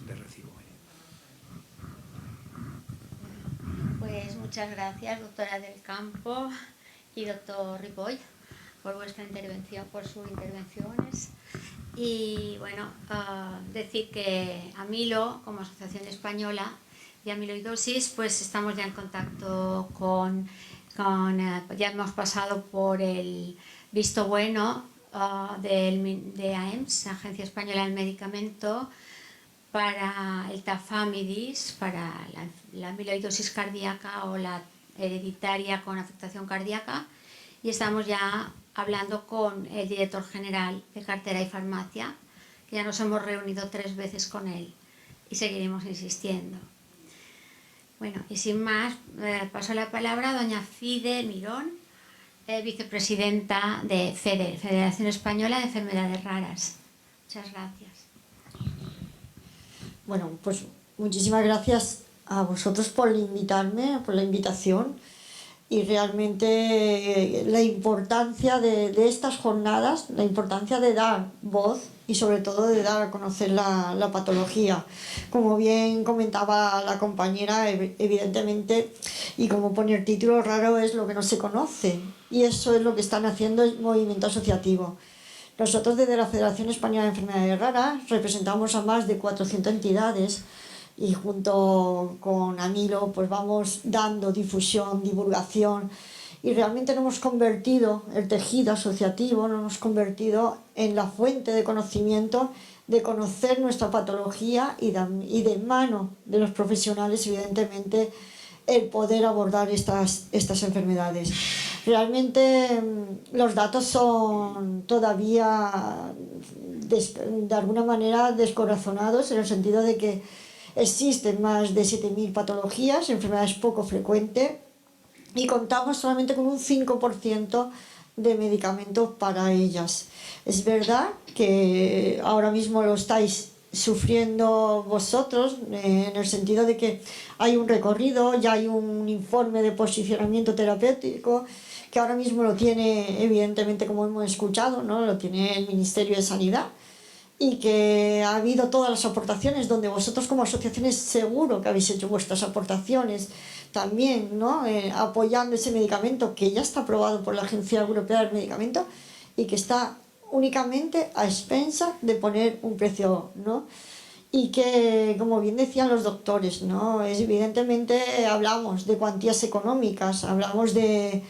de recibo. Pues muchas gracias, doctora del Campo y doctor Ripoll, por vuestra intervención, por sus intervenciones. Y bueno, decir que Amilo, como Asociación Española de Amiloidosis, pues estamos ya en contacto ya hemos pasado por el visto bueno de AEMS, Agencia Española del Medicamento, para el tafamidis, para la amiloidosis cardíaca o la hereditaria con afectación cardíaca, y estamos ya hablando con el director general de Cartera y Farmacia, que ya nos hemos reunido 3 veces con él y seguiremos insistiendo. Bueno, y sin más, paso la palabra a doña Fide Mirón, vicepresidenta de FEDER, Federación Española de Enfermedades Raras. Muchas gracias. Bueno, pues muchísimas gracias a vosotros por invitarme, por la invitación, y realmente la importancia de estas jornadas, la importancia de dar voz y sobre todo de dar a conocer la patología. Como bien comentaba la compañera, evidentemente, y como pone el título, raro es lo que no se conoce, y eso es lo que están haciendo el movimiento asociativo. Nosotros desde la Federación Española de Enfermedades Raras representamos a más de 400 entidades y junto con Amilo pues vamos dando difusión, divulgación, y realmente nos hemos convertido, el tejido asociativo, nos hemos convertido en la fuente de conocimiento, de conocer nuestra patología y de mano de los profesionales, evidentemente, el poder abordar estas enfermedades. Realmente los datos son todavía de alguna manera descorazonados, en el sentido de que existen más de 7.000 patologías, enfermedades poco frecuentes, y contamos solamente con un 5% de medicamentos para ellas. Es verdad que ahora mismo lo estáis sufriendo vosotros, en el sentido de que hay un recorrido, ya hay un informe de posicionamiento terapéutico que ahora mismo lo tiene, evidentemente, como hemos escuchado, ¿no?, lo tiene el Ministerio de Sanidad, y que ha habido todas las aportaciones, donde vosotros como asociaciones seguro que habéis hecho vuestras aportaciones también, ¿no?, apoyando ese medicamento que ya está aprobado por la Agencia Europea del Medicamento y que está únicamente a expensas de poner un precio, ¿no? Y que, como bien decían los doctores, ¿no?, evidentemente hablamos de cuantías económicas, hablamos de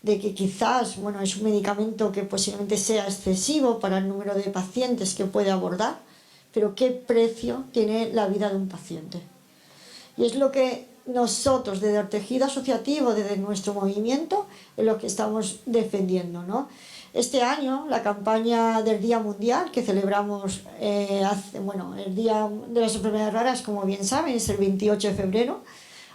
que quizás, bueno, es un medicamento que posiblemente sea excesivo para el número de pacientes que puede abordar, pero ¿qué precio tiene la vida de un paciente? Y es lo que nosotros, desde el tejido asociativo, desde nuestro movimiento, es lo que estamos defendiendo, ¿no? Este año, la campaña del Día Mundial, que celebramos, el Día de las Enfermedades Raras, como bien saben, es el 28 de febrero,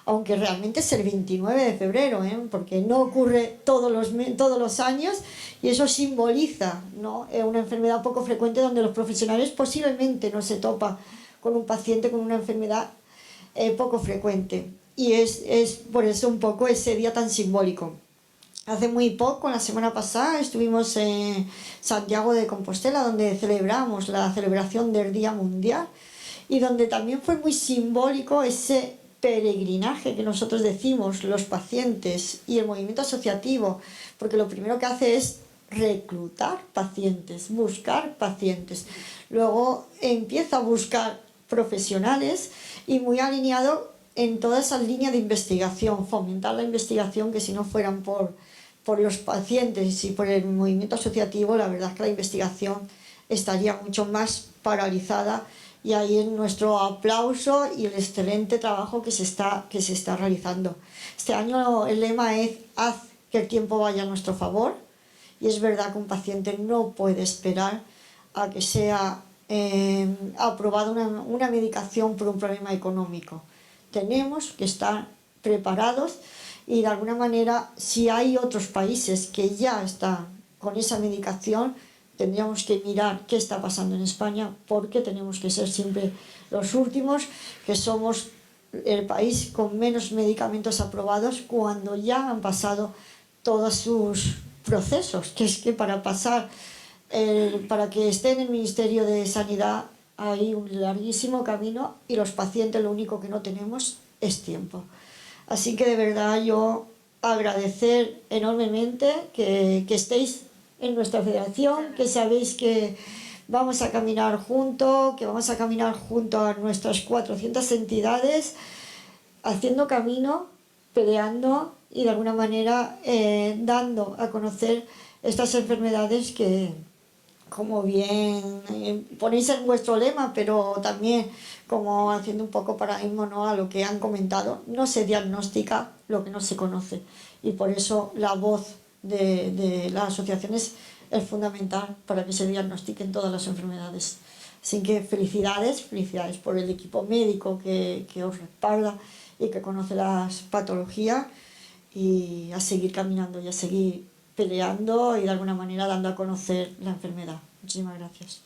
aunque realmente es el 29 de febrero, porque no ocurre todos los años, y eso simboliza, ¿no?, una enfermedad poco frecuente donde los profesionales posiblemente no se topa con un paciente con una enfermedad poco frecuente, y es por eso un poco ese día tan simbólico. Hace muy poco, la semana pasada, estuvimos en Santiago de Compostela, donde celebramos la celebración del Día Mundial, y donde también fue muy simbólico ese peregrinaje que nosotros decimos, los pacientes y el movimiento asociativo, porque lo primero que hace es reclutar pacientes, buscar pacientes. Luego empieza a buscar profesionales y muy alineado en toda esa línea de investigación, fomentar la investigación, que si no fueran por los pacientes y por el movimiento asociativo, la verdad es que la investigación estaría mucho más paralizada, y ahí es nuestro aplauso y el excelente trabajo que se está realizando. Este año el lema es "haz que el tiempo vaya a nuestro favor", y es verdad que un paciente no puede esperar a que sea aprobada una medicación por un problema económico. Tenemos que estar preparados, y de alguna manera, si hay otros países que ya están con esa medicación, tendríamos que mirar qué está pasando en España, porque tenemos que ser siempre los últimos, que somos el país con menos medicamentos aprobados cuando ya han pasado todos sus procesos, que es que para que esté en el Ministerio de Sanidad hay un larguísimo camino, y los pacientes lo único que no tenemos es tiempo. Así que de verdad yo agradecer enormemente que estéis en nuestra federación, que sabéis que vamos a caminar juntos, a nuestras 400 entidades, haciendo camino, peleando y de alguna manera dando a conocer estas enfermedades que, como bien ponéis en vuestro lema, pero también como haciendo un poco paradigma, ¿no?, a lo que han comentado, no se diagnostica lo que no se conoce, y por eso la voz de las asociaciones es fundamental para que se diagnostiquen todas las enfermedades. Así que felicidades por el equipo médico que os respalda y que conoce las patologías, y a seguir caminando y a seguir peleando y de alguna manera dando a conocer la enfermedad. Muchísimas gracias.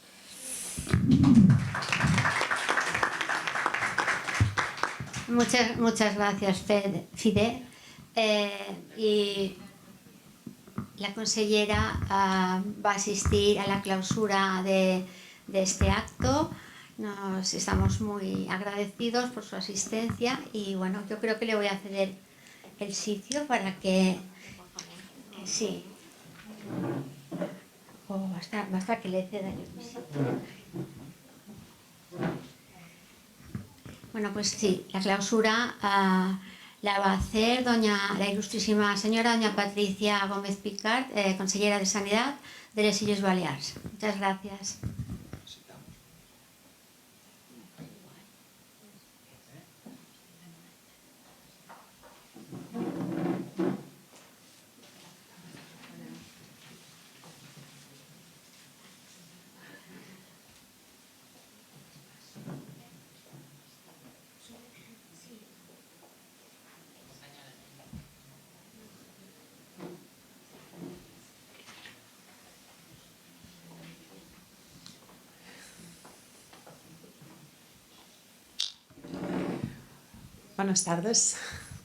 Muchas gracias, Fide. Y la consellera va a asistir a la clausura de este acto. Nos estamos muy agradecidos por su asistencia, y bueno, yo creo que le voy a ceder el sitio para que... Sí. Basta que le ceda yo el sitio. Bueno, pues sí, la clausura la va a hacer la ilustrísima señora doña Patricia Gómez Picart, consellera de Sanidad de les Illes Balears. Muchas gracias.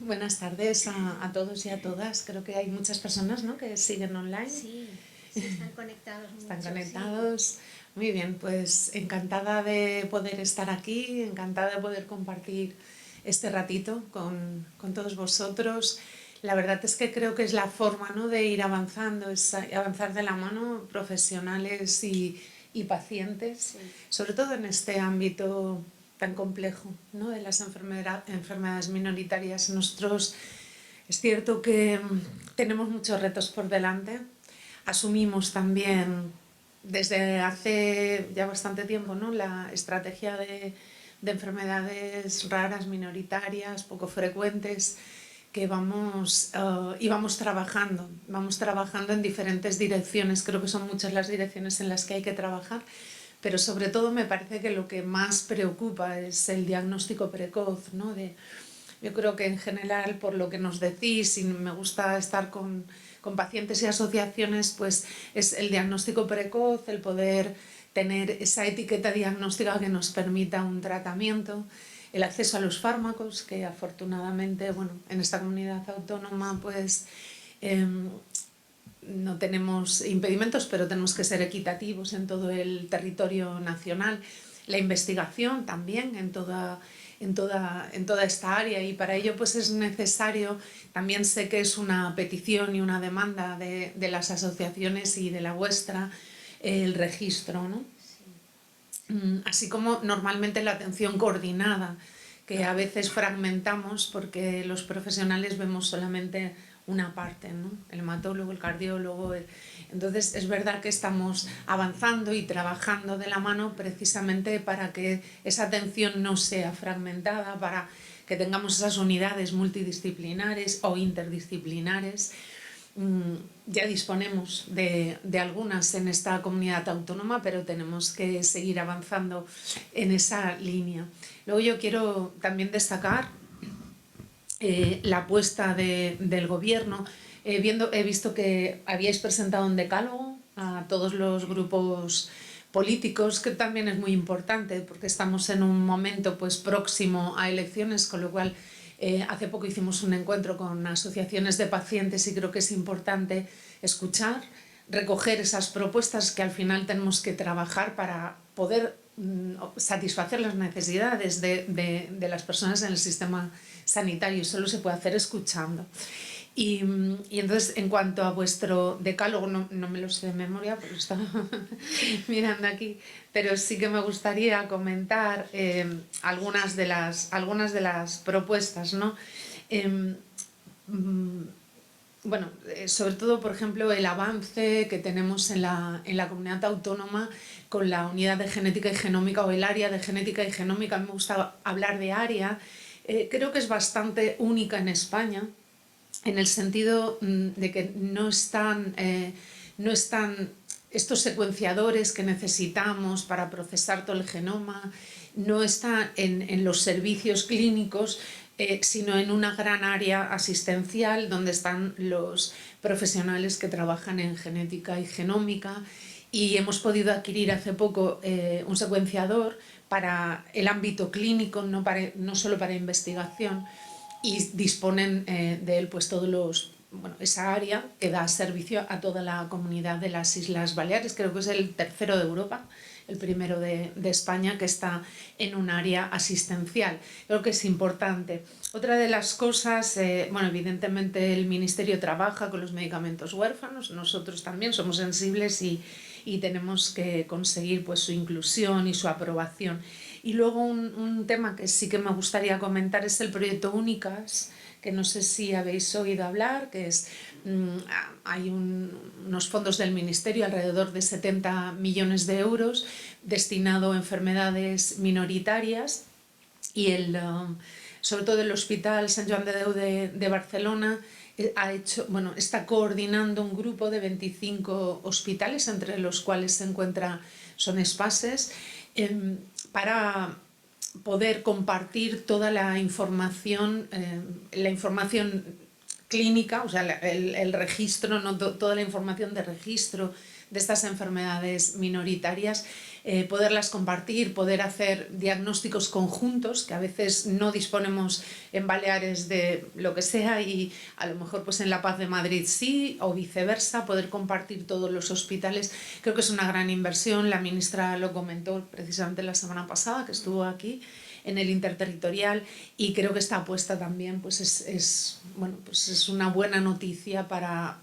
Buenas tardes a todos y a todas. Creo que hay muchas personas, ¿no?, que siguen online. Sí, están conectados. Están conectados. Sí. Muy bien, pues encantada de poder estar aquí, encantada de poder compartir este ratito con todos vosotros. La verdad es que creo que es la forma, ¿no?, de ir avanzando, es avanzar de la mano profesionales y pacientes, sí, sobre todo en este ámbito tan complejo, ¿no?, de las enfermedades minoritarias. Nosotros es cierto que tenemos muchos retos por delante. Asumimos también desde hace ya bastante tiempo, ¿no?, la estrategia de enfermedades raras, minoritarias, poco frecuentes, que vamos trabajando en diferentes direcciones. Creo que son muchas las direcciones en las que hay que trabajar, pero sobre todo me parece que lo que más preocupa es el diagnóstico precoz, ¿no? Yo creo que en general, por lo que nos decís, y me gusta estar con pacientes y asociaciones, pues es el diagnóstico precoz, el poder tener esa etiqueta diagnóstica que nos permita un tratamiento, el acceso a los fármacos, que afortunadamente, bueno, en esta comunidad autónoma pues no tenemos impedimentos, pero tenemos que ser equitativos en todo el territorio nacional. La investigación también en toda esta área, y para ello pues es necesario, también sé que es una petición y una demanda de las asociaciones y de la vuestra, el registro, ¿no?, así como normalmente la atención coordinada, que a veces fragmentamos porque los profesionales vemos solamente una parte, ¿no? El hematólogo, el cardiólogo. Entonces es verdad que estamos avanzando y trabajando de la mano precisamente para que esa atención no sea fragmentada, para que tengamos esas unidades multidisciplinares o interdisciplinares. Ya disponemos de algunas en esta comunidad autónoma, pero tenemos que seguir avanzando en esa línea. Luego yo quiero también destacar la apuesta del gobierno. He visto que habíais presentado un decálogo a todos los grupos políticos, que también es muy importante porque estamos en un momento pues próximo a elecciones, con lo cual hace poco hicimos un encuentro con asociaciones de pacientes y creo que es importante escuchar, recoger esas propuestas que al final tenemos que trabajar para poder satisfacer las necesidades de las personas en el sistema sanitario. Solo se puede hacer escuchando. Y entonces, en cuanto a vuestro decálogo, no me lo sé de memoria, pero estaba mirando aquí, pero sí que me gustaría comentar algunas de las propuestas, ¿no? Bueno, sobre todo, por ejemplo, el avance que tenemos en la comunidad autónoma con la unidad de genética y genómica o el área de genética y genómica. A mí me gusta hablar de área. Creo que es bastante única en España, en el sentido de que no están estos secuenciadores que necesitamos para procesar todo el genoma, no están en los servicios clínicos, sino en una gran área asistencial donde están los profesionales que trabajan en genética y genómica, y hemos podido adquirir hace poco un secuenciador para el ámbito clínico, no solo para investigación, y disponen de él pues esa área que da servicio a toda la comunidad de las Islas Baleares. Creo que es el tercero de Europa, el primero de España, que está en un área asistencial. Creo que es importante. Otra de las cosas, evidentemente el Ministerio trabaja con los medicamentos huérfanos, nosotros también somos sensibles y tenemos que conseguir pues su inclusión y su aprobación. Y luego un tema que sí que me gustaría comentar es el proyecto Únicas, que no sé si habéis oído hablar, que es hay unos fondos del Ministerio, alrededor de 70 millones de euros, destinado a enfermedades minoritarias, y sobre todo el Hospital Sant Joan de Déu de Barcelona está coordinando un grupo de 25 hospitales, entre los cuales se encuentra Son Espases, para poder compartir toda la información clínica, o sea, el registro, ¿no? Toda la información de registro de estas enfermedades minoritarias, poderlas compartir, poder hacer diagnósticos conjuntos, que a veces no disponemos en Baleares de lo que sea y a lo mejor pues en La Paz de Madrid sí, o viceversa, poder compartir todos los hospitales. Creo que es una gran inversión. La ministra lo comentó precisamente la semana pasada, que estuvo aquí en el interterritorial, y creo que esta apuesta también pues es una buena noticia para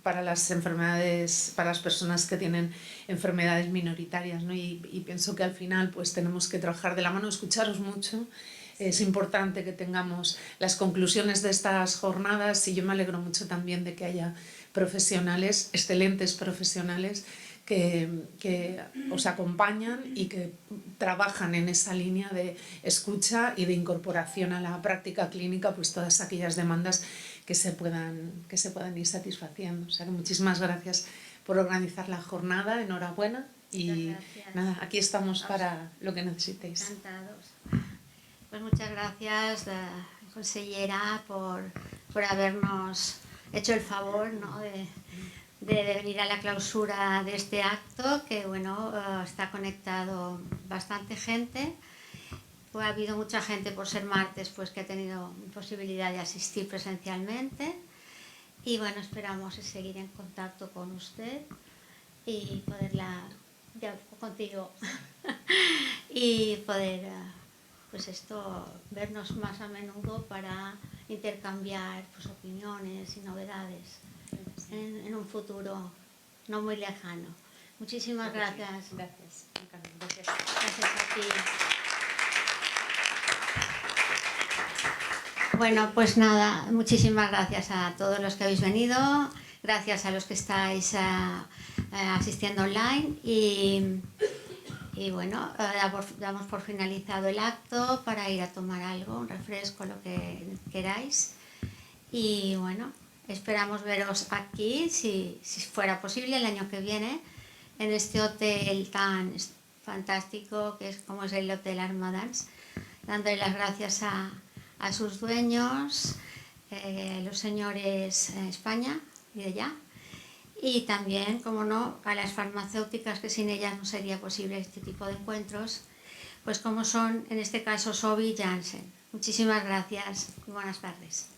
las enfermedades, para las personas que tienen enfermedades minoritarias, ¿no? Y pienso que al final pues tenemos que trabajar de la mano, escucharos mucho. Es importante que tengamos las conclusiones de estas jornadas, y yo me alegro mucho también de que haya profesionales, excelentes profesionales, que os acompañan y que trabajan en esa línea de escucha y de incorporación a la práctica clínica, pues todas aquellas demandas que se puedan ir satisfaciendo. O sea que muchísimas gracias por organizar la jornada, enhorabuena, y nada, aquí estamos para lo que necesitéis. Encantados. Pues muchas gracias, consellera, por habernos hecho el favor, ¿no? de venir a la clausura de este acto, que está conectado bastante gente. Pues ha habido mucha gente, por ser martes, pues que ha tenido posibilidad de asistir presencialmente, y esperamos seguir en contacto con usted y contigo y poder vernos más a menudo para intercambiar pues opiniones y novedades en un futuro no muy lejano. Muchísimas gracias. Gracias. ti. Bueno, pues nada, muchísimas gracias a todos los que habéis venido, gracias a los que estáis asistiendo online y bueno, damos por finalizado el acto para ir a tomar algo, un refresco, lo que queráis. Y bueno, esperamos veros aquí, si fuera posible, el año que viene, en este hotel tan fantástico que es como es el Hotel Armadans, dándole las gracias a sus dueños, los señores España y de allá, y también, como no, a las farmacéuticas, que sin ellas no sería posible este tipo de encuentros, pues como son, en este caso, Sobi y Janssen. Muchísimas gracias y buenas tardes.